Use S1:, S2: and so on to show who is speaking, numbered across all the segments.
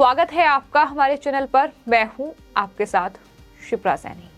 S1: स्वागत है आपका हमारे चैनल पर। मैं हूं आपके साथ शिप्रा सैनी।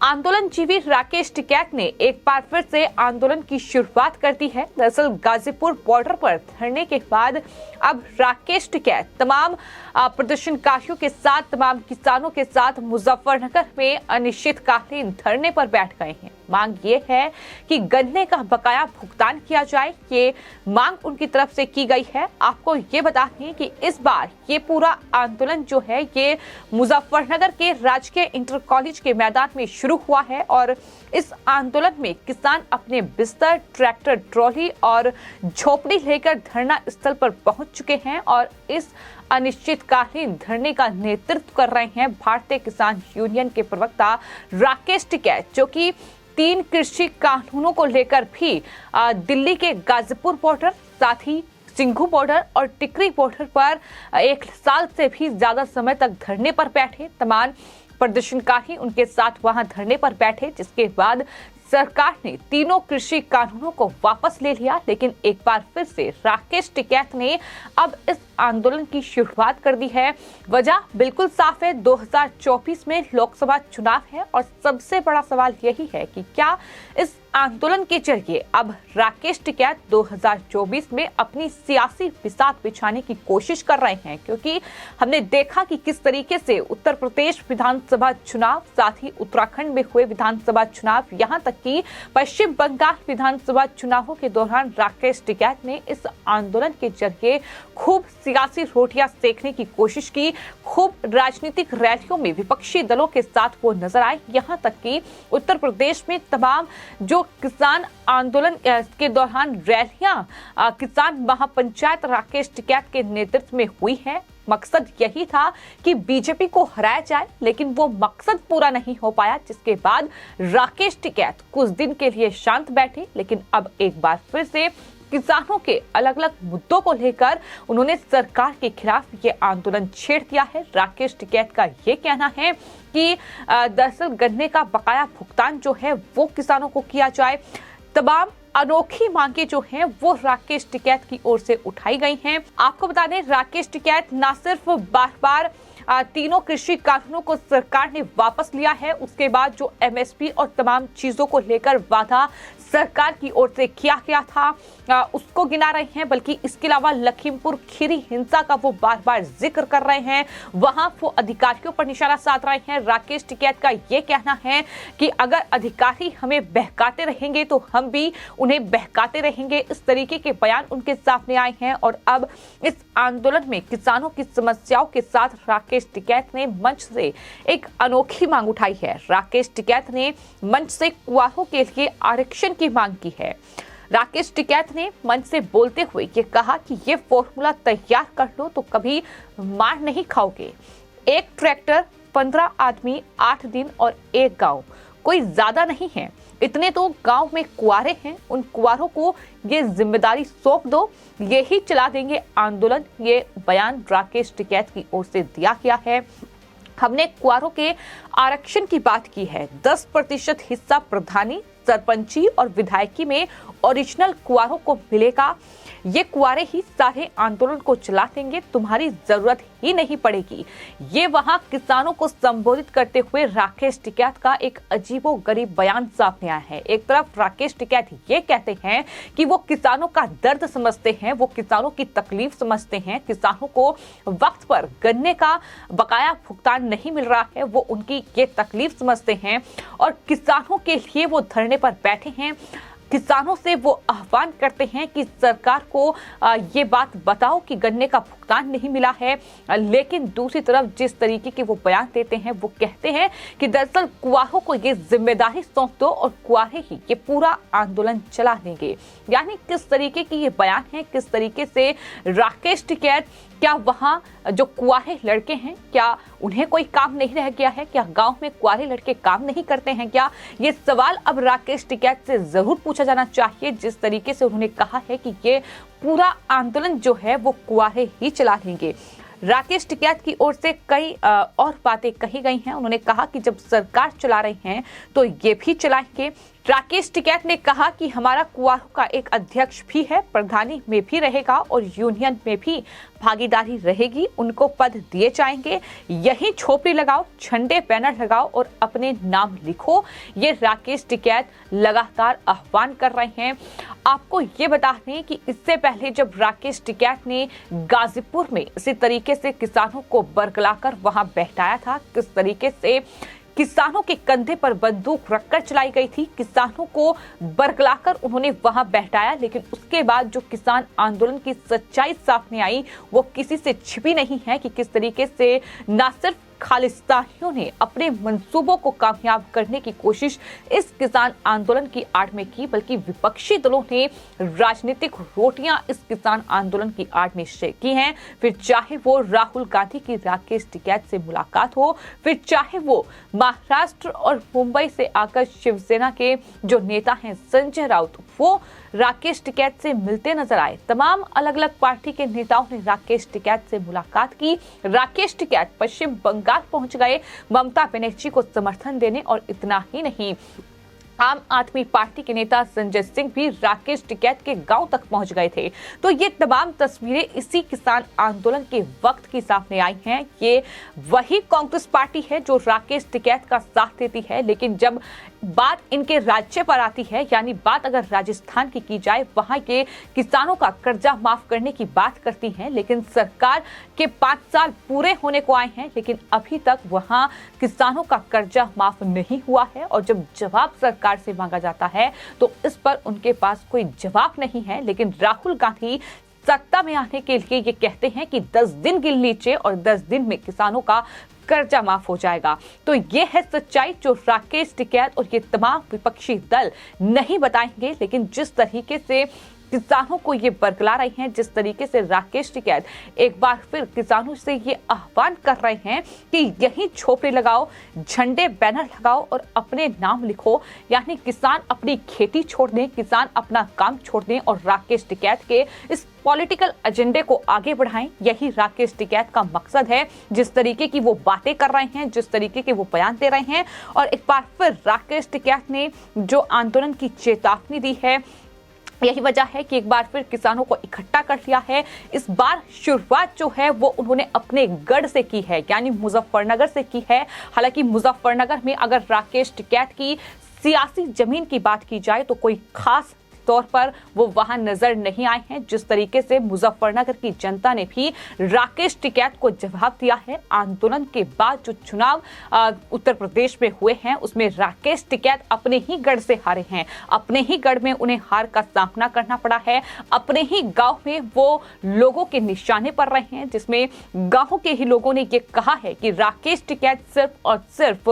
S1: आंदोलनजीवी राकेश टिकैत ने एक बार फिर से आंदोलन की शुरुआत कर दी है। दरअसल गाजीपुर बॉर्डर पर धरने के बाद अब राकेश टिकैत तमाम प्रदर्शनकारियों के साथ, तमाम किसानों के साथ मुजफ्फरनगर में अनिश्चितकालीन धरने पर बैठ गए हैं। मांग ये है कि गन्ने का बकाया भुगतान किया जाए। ये मांग उनकी तरफ से की गई है। आपको ये बता दें कि इस बार ये पूरा आंदोलन जो है ये मुजफ्फरनगर के राजकीय इंटर कॉलेज के मैदान में शुरू हुआ है और इस आंदोलन में किसान अपने बिस्तर, ट्रैक्टर, ट्रॉली और झोपड़ी लेकर धरना स्थल पर पहुंच चुके हैं और इस अनिश्चितकालीन धरने का नेतृत्व कर रहे हैं भारतीय किसान यूनियन के प्रवक्ता राकेश टिकैत, जो कि 3 कृषि कानूनों को लेकर भी दिल्ली के गाजीपुर बॉर्डर, साथ ही सिंघू बॉर्डर और टिकरी बॉर्डर पर 1 साल से भी ज्यादा समय तक धरने पर बैठे। तमाम प्रदर्शनकारी उनके साथ वहां धरने पर बैठे, जिसके बाद सरकार ने तीनों कृषि कानूनों को वापस ले लिया। लेकिन एक बार फिर से राकेश टिकैत ने अब इस आंदोलन की शुरुआत कर दी है। वजह बिल्कुल साफ है, 2024 में लोकसभा चुनाव है और सबसे बड़ा सवाल यही है कि क्या इस आंदोलन के जरिए अब राकेश टिकैत 2024 में अपनी सियासी बिसात बिछाने की कोशिश कर रहे हैं, क्योंकि हमने देखा कि किस तरीके से उत्तर प्रदेश विधानसभा चुनाव, साथ ही उत्तराखंड में हुए विधानसभा चुनाव, यहां तक कि पश्चिम बंगाल विधानसभा चुनावों के दौरान राकेश टिकैत ने इस आंदोलन के जरिए खूब सियासी रोटियां सेकने की कोशिश की। खूब राजनीतिक रैलियों में विपक्षी दलों के साथ वो नजर आए। यहां तक कि उत्तर प्रदेश में तमाम जो किसान आंदोलन के दौरान रैलियां किसान महापंचायत राकेश टिकैत के नेतृत्व में हुई है। मकसद यही था कि बीजेपी को हराया जाए, लेकिन वो मकसद पूरा नहीं हो पाया, जिसके बाद राकेश टिकैत कुछ दिन के लिए शांत बैठे। लेकिन अब एक बार फिर से किसानों के अलग अलग मुद्दों को लेकर उन्होंने सरकार के खिलाफ ये आंदोलन छेड़ दिया है। राकेश टिकैत का ये कहना है कि दरअसल गन्ने का बकाया भुगतान जो है वो किसानों को किया जाए। तमाम अनोखी मांगे जो हैं वो राकेश टिकैत की ओर से उठाई गई हैं। आपको बता दें, राकेश टिकैत न सिर्फ बार बार तीनों कृषि कानूनों को सरकार ने वापस लिया है, उसके बाद जो एमएसपी और तमाम चीजों को लेकर वादा सरकार की ओर से किया गया था उसको गिना रहे हैं, बल्कि इसके अलावा लखीमपुर खीरी हिंसा का वो बार बार जिक्र कर रहे हैं। वहां वो अधिकारियों पर निशाना साध रहे हैं। राकेश टिकैत का ये कहना है कि अगर अधिकारी हमें बहकाते रहेंगे तो हम भी उन्हें बहकाते रहेंगे। इस तरीके के बयान उनके सामने आए हैं और अब इस आंदोलन में किसानों की समस्याओं के साथ राकेश टिकैत ने मंच से एक अनोखी मांग उठाई है। राकेश टिकैत ने मंच से कुआरों के लिए आरक्षण की मांग की है। राकेश टिकैत ने मंच से बोलते हुए ये कहा कि ये फॉर्मूला तैयार कर लो तो कभी मार नहीं खाओगे। 1 ट्रैक्टर, 15 आदमी, 8 दिन और 1 गांव, कोई ज्यादा नहीं है। इतने तो गांव में कुआरे हैं, उन कुआरों को ये जिम्मेदारी सौंप दो, ये ही चला देंगे आंदोलन। ये बयान राकेश टिकैत की ओर से दिया गया है। हमने कुआरों के आरक्षण की बात की है। 10% हिस्सा प्रधानी, सरपंची और विधायकी में ओरिजिनल कुआरों को मिलेगा। ये कुआरे ही सारे आंदोलन को चला देंगे, तुम्हारी जरूरत ही नहीं पड़ेगी। ये वहां किसानों को संबोधित करते हुए राकेश टिकैत का एक अजीबोगरीब बयान सामने आया है। एक तरफ राकेश टिकैत ये कहते हैं कि वो किसानों का दर्द समझते हैं, वो किसानों की तकलीफ समझते हैं, किसानों को वक्त पर गन्ने का बकाया भुगतान नहीं मिल रहा है, वो उनकी ये तकलीफ समझते हैं और किसानों के लिए वो धरने पर बैठे हैं। किसानों से वो आह्वान करते हैं कि सरकार को ये बात बताओ कि गन्ने का भुगतान नहीं मिला है। लेकिन दूसरी तरफ जिस तरीके के वो बयान देते हैं, वो कहते हैं कि दरअसल कुआरों को ये जिम्मेदारी सौंप दो और कुआरे ही ये पूरा आंदोलन चला देंगे। यानी किस तरीके की ये बयान है, किस तरीके से राकेश टिकैत, क्या वहां जो कुआरे लड़के हैं क्या उन्हें कोई काम नहीं रह गया है? क्या गांव में कुआरे लड़के काम नहीं करते हैं क्या? ये सवाल अब राकेश टिकैत से जरूर पूछा जाना चाहिए। जिस तरीके से उन्होंने कहा है कि ये पूरा आंदोलन जो है वो कुआरे ही चला लेंगे। राकेश टिकैत की ओर से कई और बातें कही गई हैं। उन्होंने कहा कि जब सरकार चला रही हैं तो ये भी चलाएंगे। राकेश टिकैत ने कहा कि हमारा कुआरों का एक अध्यक्ष भी है, प्रधानी में भी रहेगा और यूनियन में भी भागीदारी रहेगी, उनको पद दिए जाएंगे। यही झोपड़ी लगाओ, झंडे बैनर लगाओ और अपने नाम लिखो, ये राकेश टिकैत लगातार आह्वान कर रहे हैं। आपको ये बता दें कि इससे पहले जब राकेश टिकैत ने गाजीपुर में इसी तरीके से किसानों को बरगलाकर वहां बैठाया था, किस तरीके से किसानों के कंधे पर बंदूक रखकर चलाई गई थी, किसानों को बरगलाकर उन्होंने वहां बैठाया, लेकिन उसके बाद जो किसान आंदोलन की सच्चाई सामने आई वो किसी से छिपी नहीं है कि किस तरीके से न सिर्फ खालिस्तानियों ने अपने मंसूबों को कामयाब करने की कोशिश इस किसान आंदोलन की आड़ में की, बल्कि विपक्षी दलों ने राजनीतिक रोटियां इस किसान आंदोलन की आड़ में सेकी हैं। फिर चाहे वो राहुल गांधी की राकेश टिकैत से मुलाकात हो, फिर चाहे वो महाराष्ट्र और मुंबई से आकर शिवसेना के जो नेता हैं संजय राउत, वो राकेश टिकैत से मिलते नजर आए। तमाम अलग अलग पार्टी के नेताओं ने राकेश टिकैत से मुलाकात की। राकेश टिकैत पश्चिम बंगाल पहुंच गए ममता बनर्जी को समर्थन देने, और इतना ही नहीं, आम आदमी पार्टी के नेता संजय सिंह भी राकेश टिकैत के गांव तक पहुंच गए थे। तो ये तमाम तस्वीरें इसी किसान आंदोलन के वक्त की सामने आई हैं। ये वही कांग्रेस पार्टी है जो राकेश टिकैत का साथ देती है, लेकिन जब बात इनके राज्य पर आती है, यानी बात अगर राजस्थान की जाए, वहां के किसानों का कर्जा माफ करने की बात करती है, लेकिन सरकार के 5 साल पूरे होने को आए हैं, लेकिन अभी तक वहां किसानों का कर्जा माफ नहीं हुआ है। और जब जवाब सरकार से मांगा जाता है तो इस पर उनके पास कोई जवाब नहीं है। लेकिन राहुल गांधी सत्ता में आने के लिए ये कहते हैं कि 10 दिन गिन लीजिए और 10 दिन में किसानों का कर्जा माफ हो जाएगा। तो ये है सच्चाई जो राकेश टिकैत और ये तमाम विपक्षी दल नहीं बताएंगे, लेकिन जिस तरीके से किसानों को ये बरगला रही हैं, जिस तरीके से राकेश टिकैत एक बार फिर किसानों से ये आह्वान कर रहे हैं कि यही झोपड़ी लगाओ, झंडे बैनर लगाओ और अपने नाम लिखो, यानी किसान अपनी खेती छोड़ दें, किसान अपना काम छोड़ दें और राकेश टिकैत के इस पॉलिटिकल एजेंडे को आगे बढ़ाएं। यही राकेश टिकैत का मकसद है। जिस तरीके की वो बातें कर रहे हैं, जिस तरीके के वो बयान दे रहे हैं, और एक बार फिर राकेश टिकैत ने जो आंदोलन की चेतावनी दी है, यही वजह है कि एक बार फिर किसानों को इकट्ठा कर लिया है। इस बार शुरुआत जो है वो उन्होंने अपने गढ़ से की है, यानी मुजफ्फरनगर से की है। हालांकि मुजफ्फरनगर में अगर राकेश टिकैत की सियासी जमीन की बात की जाए तो कोई खास तौर पर वो वहां नजर नहीं आए हैं। जिस तरीके से मुजफ्फरनगर की जनता ने भी राकेश टिकैत को जवाब दिया है। आंदोलन के बाद जो चुनाव उत्तर प्रदेश में हुए हैं उसमें राकेश टिकैत अपने ही गढ़ से हारे हैं, अपने ही गढ़ में उन्हें हार का सामना करना पड़ा है। अपने ही गांव में वो लोगों के निशाने पर रहे हैं, जिसमें गांव के ही लोगों ने ये कहा है कि राकेश टिकैत सिर्फ और सिर्फ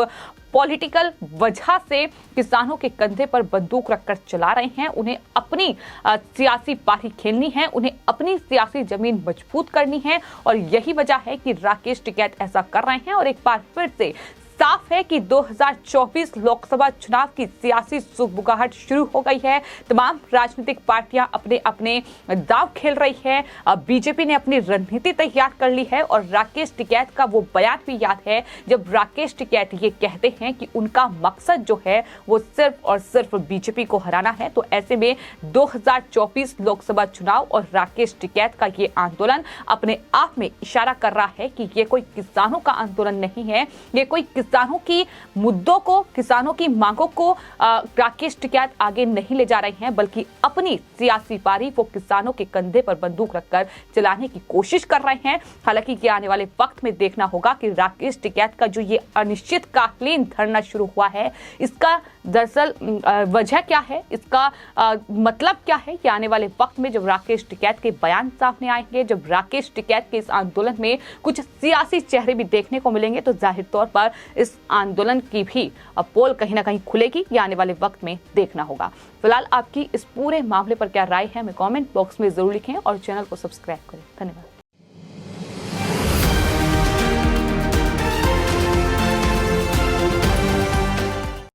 S1: पॉलिटिकल वजह से किसानों के कंधे पर बंदूक रखकर चला रहे हैं। उन्हें अपनी सियासी पारी खेलनी है, उन्हें अपनी सियासी जमीन मजबूत करनी है, और यही वजह है कि राकेश टिकैत ऐसा कर रहे हैं। और एक बार फिर से साफ है कि 2024 लोकसभा चुनाव की सियासी सुगबुगाहट शुरू हो गई है। तमाम राजनीतिक पार्टियां अपने अपने दांव खेल रही है। बीजेपी ने अपनी रणनीति तैयार कर ली है, और राकेश टिकैत का वो बयान भी याद है जब राकेश टिकैत ये कहते हैं कि उनका मकसद जो है वो सिर्फ और सिर्फ बीजेपी को हराना है। तो ऐसे में 2024 लोकसभा चुनाव और राकेश टिकैत का ये आंदोलन अपने आप में इशारा कर रहा है कि ये कोई किसानों का आंदोलन नहीं है, ये कोई किसानों की मुद्दों को, किसानों की मांगों को राकेश टिकैत आगे नहीं ले जा रहे हैं, बल्कि अपनी सियासी पारी वो किसानों के कंधे पर बंदूक रखकर चलाने की कोशिश कर रहे हैं। हालांकि ये आने वाले वक्त में देखना होगा कि राकेश टिकैत का जो ये अनिश्चितकालीन धरना शुरू हुआ है, इसका दरअसल वजह क्या है, इसका मतलब क्या है। ये आने वाले वक्त में जब राकेश टिकैत के बयान सामने आएंगे, जब राकेश टिकैत के इस आंदोलन में कुछ सियासी चेहरे भी देखने को मिलेंगे, तो जाहिर तौर पर इस आंदोलन की भी पोल कहीं ना कहीं खुलेगी। ये आने वाले वक्त में देखना होगा। फिलहाल आपकी इस पूरे मामले पर क्या राय है, हमें कमेंट बॉक्स में जरूर लिखें और चैनल को सब्सक्राइब करें। धन्यवाद।